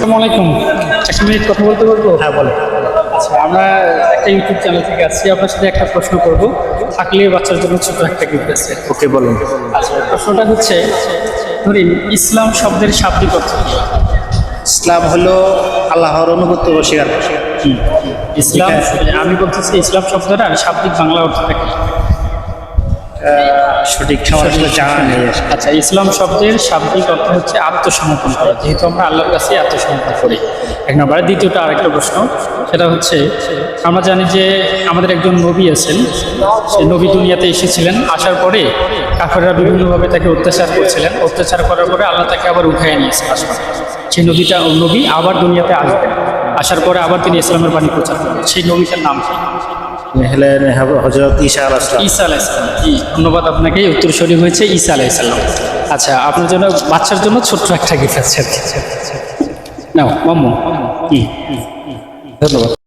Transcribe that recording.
আসসালামু আলাইকুম। এক মিনিট কথা বলতে পারবো? হ্যাঁ বলে। আচ্ছা, আমরা একটা ইউটিউব চ্যানেল থেকে আসছি, আপনার সাথে একটা প্রশ্ন করব। থাকলে বাচ্চার জন্য ছোট একটা গিফট আছে। ওকে বলুন। আচ্ছা, প্রশ্নটা হচ্ছে, ধরিন ইসলাম শব্দের শাব্দিক অর্থ কি? ইসলাম হলো আল্লাহর অনুগত্য ও স্বীকার করা। ইসলাম, আমি বলতেছি ইসলাম শব্দটা শাব্দিক বাংলা অর্থটা কি? সঠিক সবার আসলে জানা নেই। আচ্ছা, ইসলাম শব্দের শাব্দিক অর্থ হচ্ছে আত্মসমর্পণ করা, যেহেতু আমরা আল্লাহর কাছে আত্মসমর্পণ করি। এক নম্বরে। দ্বিতীয়টা আরেকটা প্রশ্ন, সেটা হচ্ছে আমরা জানি যে আমাদের একজন নবী আছেন, সেই নবী দুনিয়াতে এসেছিলেন, আসার পরে কাফেররা বিভিন্নভাবে তাকে অত্যাচার করছিলেন, অত্যাচার করার পরে আল্লাহ তাকে আবার উঠায় নিয়েছেন আসমান। সেই নবী আবার দুনিয়াতে আসবেন, আসার পরে আবার তিনি ইসলামের বাণী প্রচার করবেন। সেই নবীটার নাম কি? হলেন হযরত ঈসা আলাইহিস সালাম। ঈসা আলাইহিস সালাম। জি, ধন্যবাদ আপনাকে। উত্তরসূরি হয়েছে ঈসা আলাইহিস সালাম। আচ্ছা, আপনার জন্য, বাচ্চার জন্য ছোট্ট একটা গিফট আছে। নাও মাম্মু। ধন্যবাদ।